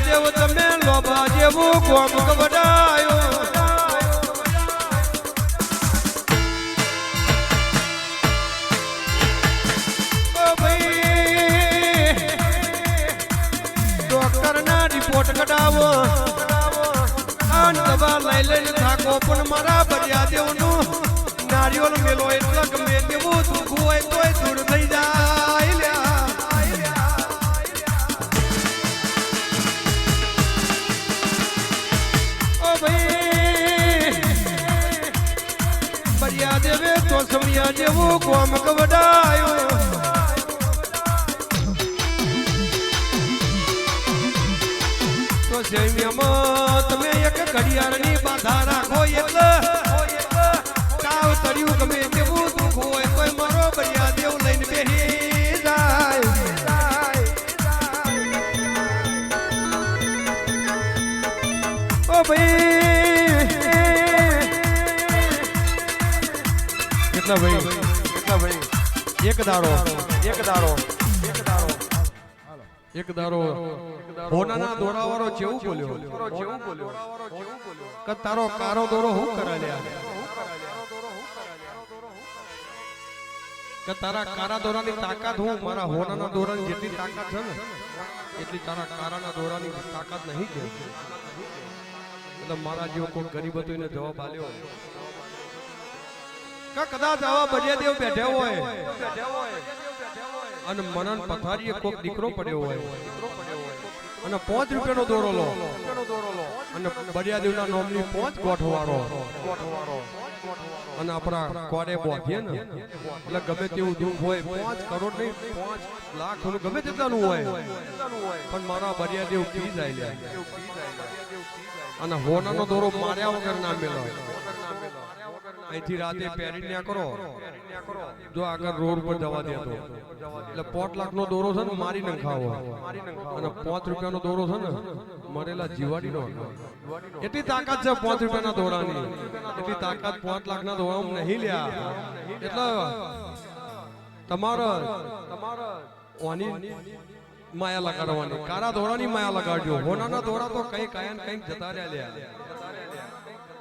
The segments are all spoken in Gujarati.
દેવ તમે લોભા જેવું કોમ કવડાયો ઓ ભાઈ ડોક્ટર ના રિપોર્ટ કઢાવો આન દવા લઈ લઈને થાકો પણ મારા બરિયા દેવનું નારિયોલ મેલો એટલે ગમે તેવું દુઃખ હોય તોય દૂર થઈ જાય લ્યા બરિયા દેવે તો સમિયા જેવું કોમ કવડાયો તો સમિયામાં તમે એક ઘડિયાળની બાધા રાખો એટલે તાવ તર્યું ગમે તેવું દુઃખ હોય કોઈ મારો બરિયા દેવ લઈને બેહી જાય ઓ ભાઈ કેટલા ભાઈ એક દારો હોનાના દોરાવાળો જેવું બોલ્યો કે તારો કારો દોરો હું કરાલ્યા કે તારા કારા દોરાની તાકાત હું મારા હોનાના દોરાની જેટલી તાકાત છે ને એટલી તારા કારાના દોરાની તાકાત નહીં છે એટલે મારા જેવો કોઈ ગરીબ હતો એને જવાબ આલ્યો કે કદાચ આવા બરિયા દેવ બેઠા હોય અને મનન પથારીએ કોક દીકરો પડ્યો હોય અને 5 રૂપિયાનો દોરો લો અને બરિયા દેવના નામની 5 ગોઠવાળો અને આપણા કોરે બોધીએ ને એટલે ગમે તેવું દુઃખ હોય 5 કરોડ નહીં 5 લાખ ગમે તેટલાનું હોય પણ મારા બરિયા દેવ પી જાય અને હોનાનો દોરો માર્યા વગર ના મેલો અહીંથી રાતે પેરી ન્યા કરો જો આગળ રોડ પર જવા દે તો એટલે 5 લાખનો દોરો છે ને મારી નખાવો અને 5 રૂપિયાનો દોરો છે ને મરેલા જીવાડીનો એટલી તાકાત છે 5 રૂપિયાના દોરાની એટલી તાકાત 5 લાખના દોરામાં નહીં લ્યા એટલે તમારા ઓની માયા લગાડવાની કારા દોરાની માયા લગાડજો હોનાના દોરા તો કઈ કાયન કઈ જતા રહ્યા લ્યા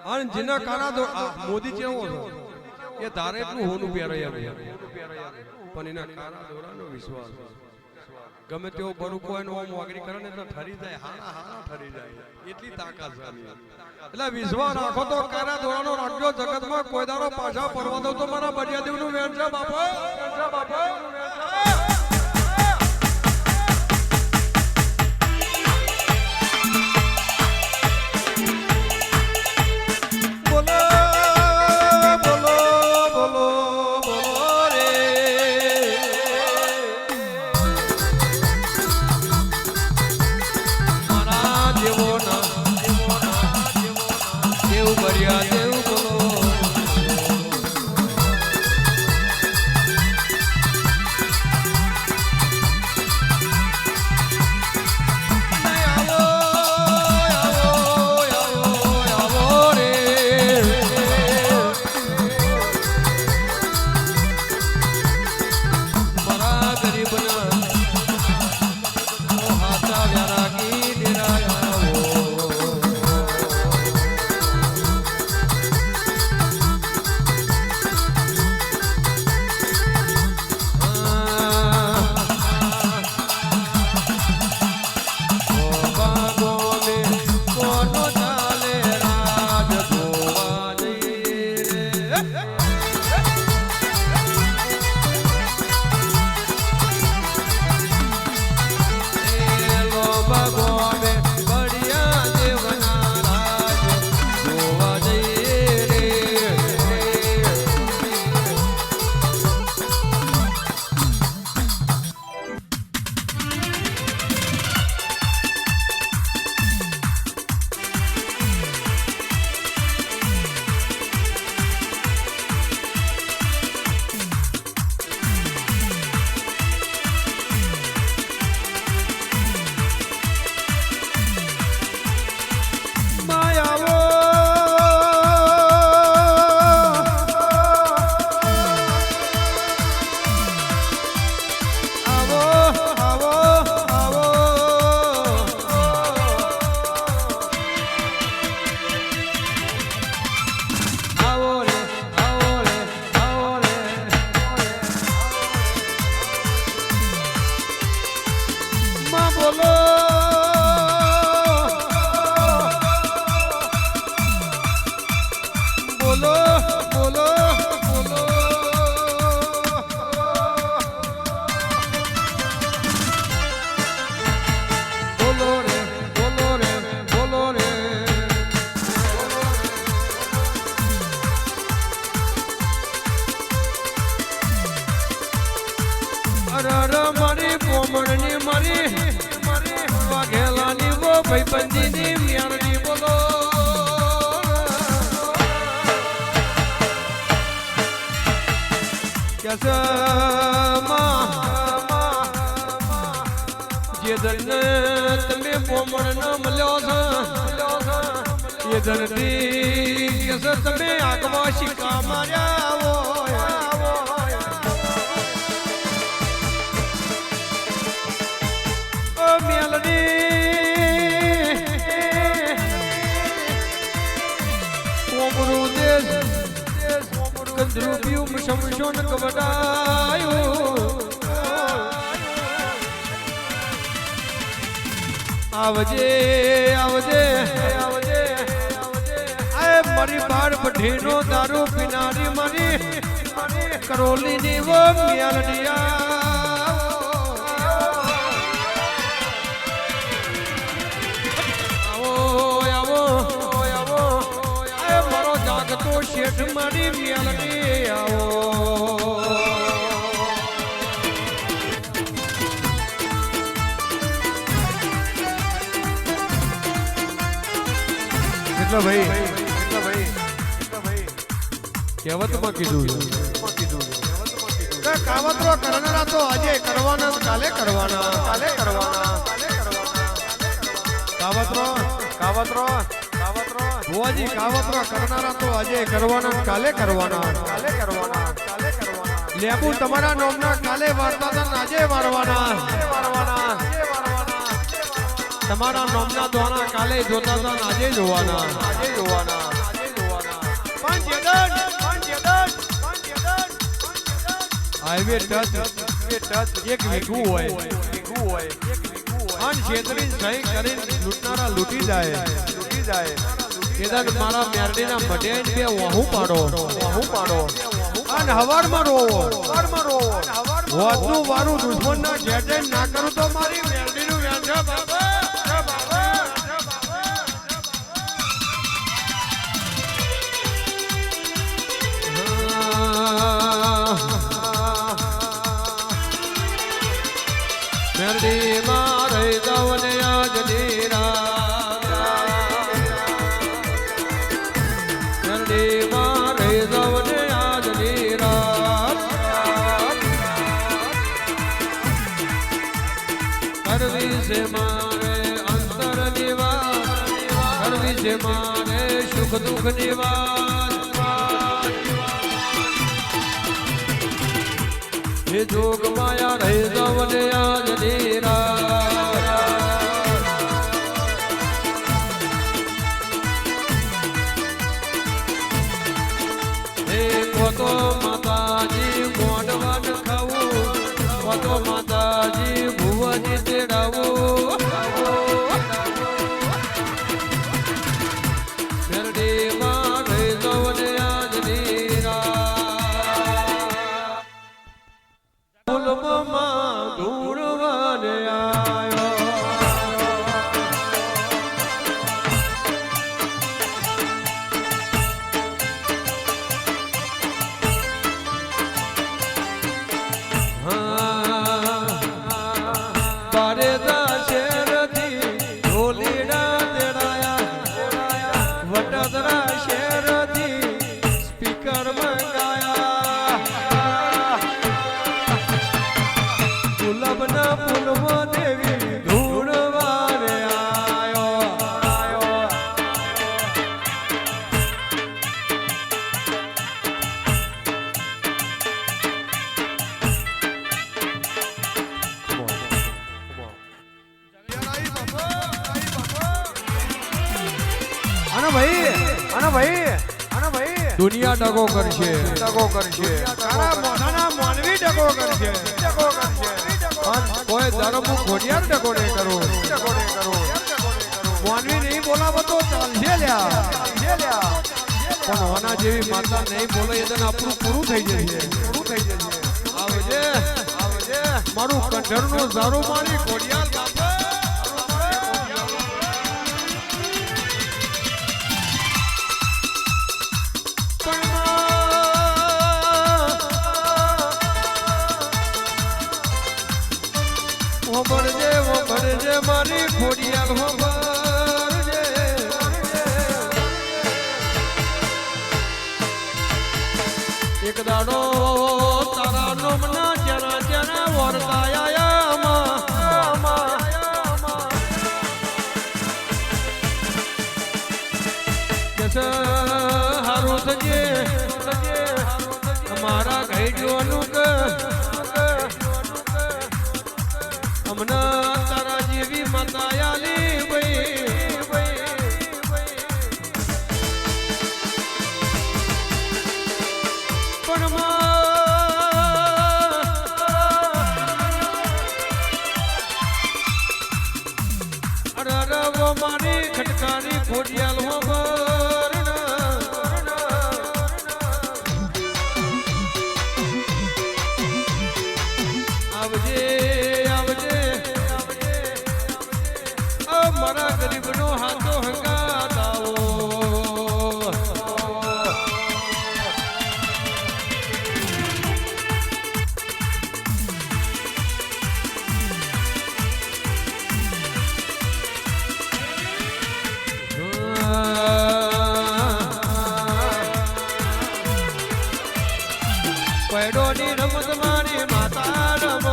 અને જેના કારા મોદી કેવો છે એ ધારે એટલું હોનું પહેરાય પણ એના કારા દોરાનો વિશ્વાસ ગમે તેવો બરુકો એનો આમ વાગરી કરે ને એટલે ઠરી જાય હારા ઠરી જાય એટલી તાકાત છે એટલે વિશ્વાસ રાખો તો કારા દોરાનો રાખજો જગતમાં કોઈ દારો પાછા પરવા દો તો મારા બરિયા દેવનું વેણ છે બાપા ભાઈબંધીની મ્યારની બોલો જે ધન તમે પોમણ ન મળ્યો છો એ ધનથી તમે આગવા શિકા માર્યા ધ્રુવ્યું સમશોન કવડાયું આવજે આવજે આવજે આ મારી બાર બઢીનો દારૂ પીનારી મારી કરોલી ની વો મિયાલડિયા તો શેઠ મારી મ્યાલડી આવો કેટલા ભાઈ કહેવતમાં કીધું કાવતરો કરનારા તો આજે કરવાના કાલે કરવાના કાવતરો ભુવાજી કાવતરા કરનારા તો આજે કરવાના કાલે કરવાના લેબુ તમારા નોમના કાલે વારતા હતા આજે વારવાના તમારા નોમના દ્વારા કાલે જોતા હતા આજે જોવાના હાઈવે ટચ એક વીઘું હોય અન છેતરી સહી કરીને લૂંટનારા લૂંટી જાય કેદાર મારા મ્યારડીના બઢેન બે વહુ પાડો અને હવારમાં રોવો હોદનું વારું દુશ્મનના ઘેટે ના કરું તો મારી મ્યારડીનું વ્યાંજા બાબા મ્યારડી મારે દવને આજ નીરા મારે સુખ દુઃખ ની વાત હે જોગ માયા રહે દવને આજ નીરા હે કોતો માતાજી મોડવાન ખાવું કોતો માતાજી ભુવજી તેડાવું દુનિયા ડગો કરશે માનવી ડગો કરશે કોઈ ધર્મ ઘોડિયાર ડગો નહીં કરો માનવી નહીં બોલાવો તો ચાલશે લ્યા પણ હોના જેવી માતા નહીં બોલે એટલે આપણું પૂરું થઈ જશે આવજે મારું કંઠરનું ઝારું મારી ઘોડિયાર ભરજે મારી ખોડિયાલ એક દાડો તારા નોમના જરા જરા વરતાયા હારું થજે અમારા ગઈડોનું હમણાં તારા જેવી માતાયાલી પણ અરે મારી ખટકારી ખોડિયાલ મારા ગરીબ નો હાથો હંગાત આવો પૈડોની રમત મારી માતા રમ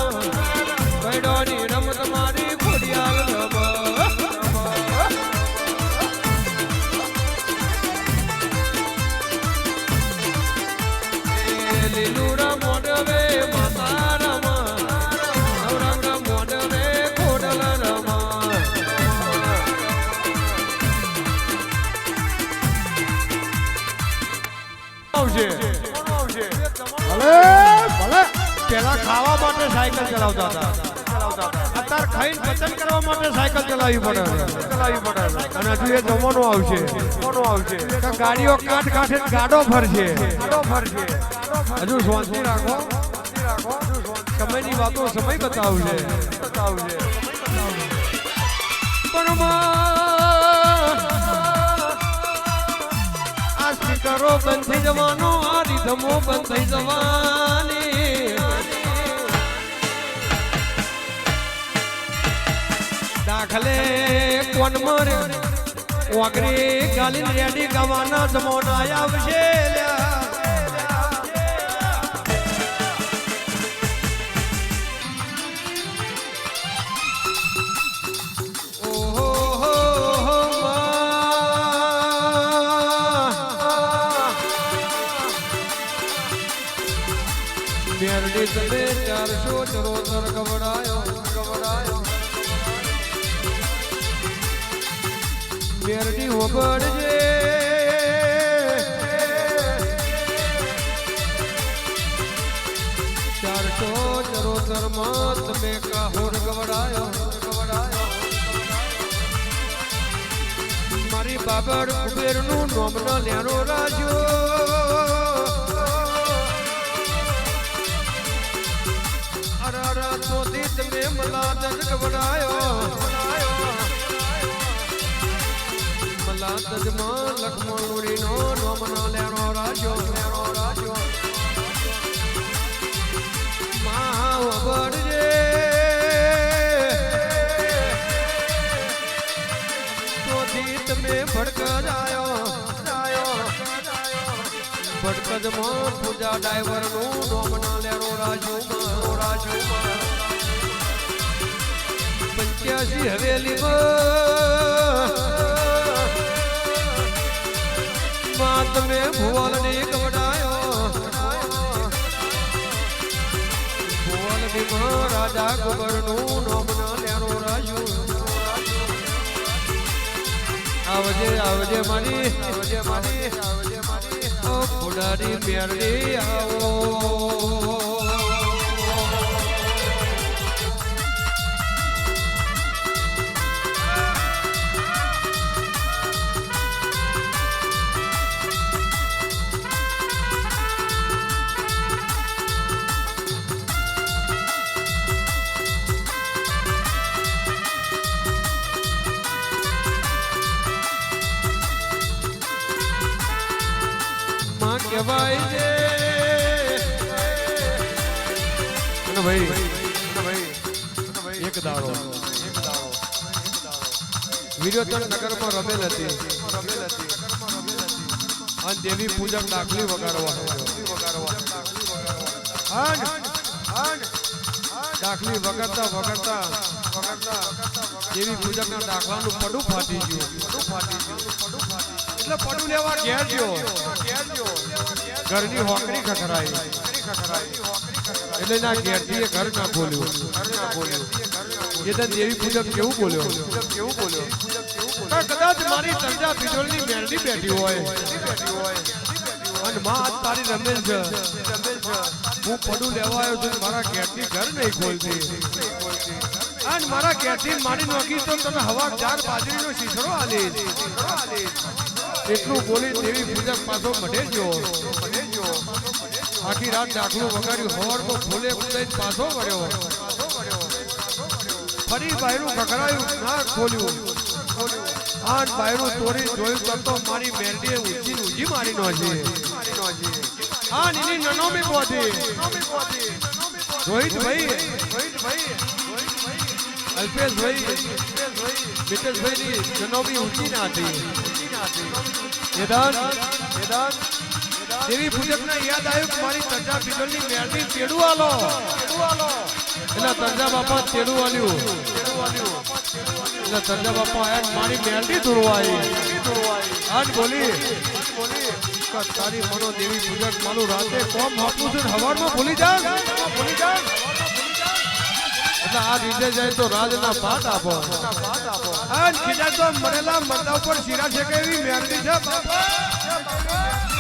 પૈડોની રમત મારી ખોડિયાલ રમ લીલુડા મોડવે માતા રમા નવરંગ મોડવે ખોડલ રમા આવશે ભલે પેલા ખાવા માટે સાયકલ ચલાવતા હતા અત્યારે ખાઈને પતન કરવા માટે સાયકલ ચલાવવી પડે અને હજુ એ જમવાનું આવશે ગાડીઓ કાંઠ કાંઠે ગાડો ફરશે હજુ શાંતિ રાખો સમયની વાતો સમય બતાવશે પણ આ સ્પીકરો બંધ થઈ જવાનો આ રીધમો બંધ થઈ જવાની દાખલે કોણ મરે વાગરી ગાલી રેડી ગવાના જમોના આવશે મેરડી તમે 474 ગવડાયો મેરડી હોબળજે ચારસો ચરોતર માં તમે કાહોર ગવડાયો મારી બાબર કુબેર નું નોમ ન લેરો રાજો તો દીત મે મલાદ ગવડાયો મલાદ માં લખમણુરી નો નોમ ન લેરો રાજો માં વબડજે તો દીત મે ભડક જાયો ભડકદ માં પૂજા ડાઈવર નું નોમ ન લેરો રાજો 85 હવેલી માં તમે ભુવલ ને ગવડાયો ભુવલ ની રાજા ગોબર નું નોમ ના લેરો રાજુ આવજે મારી ઓ ફુડારી મેરડી આવો કહેવાય છે ભાઈ એક દાડો વિરોચન નગરમાં રમેલ હતી અને દેવી પૂજક ડાકલી વગાડવા દાખલી વગરતા દેવી પૂજકના દાખલાનું પડું ફાટી ગયું એટલે પડું લેવા ઘેર ગયો ઘરની હોકરી ખખરાઈ એટલે ના ઘેરથી એ ઘર ના ખોલ્યું એ તો દેવી પૂજક કેવું બોલ્યો કદાચ મારી તંજા પિજોળની મેરડી બેઠી હોય અને માં આજ તારી રમેલ છે હું પડું લેવા આવ્યો છું મારા ઘેરથી ઘર નહીં ખોલતી અને મારા ઘેરથી મારી નોખી તો તને હવા 4 બાજરીનો શીશડો આલીશ એટલું બોલી દેવી પૂજક પાછો મઢે ગયો આખી રાત દાખલો વગાડ્યું હવારમાં ફૂલે કુદાઈને પાછો વળ્યો ફરી બાયરું ખખડાયું ના ખોલ્યું આઠ બાયરું તોડી જોયું તો મારી મેરડીએ ઊંચી મારી નો છે આ નીની નનોમી બોધી રોહિતભાઈ અલ્પેશભાઈ મિતેશભાઈની નનોમી ઊંચી ના હતી દેવી પૂજકને યાદ આવ્યું કે મારી તંજા પિત્તળની મેરડી તેડું આલો એટલે તંજા બાપા તેડું આલ્યું એટલે તંજા બાપા આયા મારી મેરડી ધોરવાઈ આજ બોલી તારી મનો દેવી પૂજક મારું રાતે કોમ આપું છું હવારમાં ભૂલી જા એટલે આ રીતે જાય તો રાજના પાટ આપો આજ ખીજા તો મરેલા મરદા ઉપર શીરા છે કે એવી મેરડી છે બાપા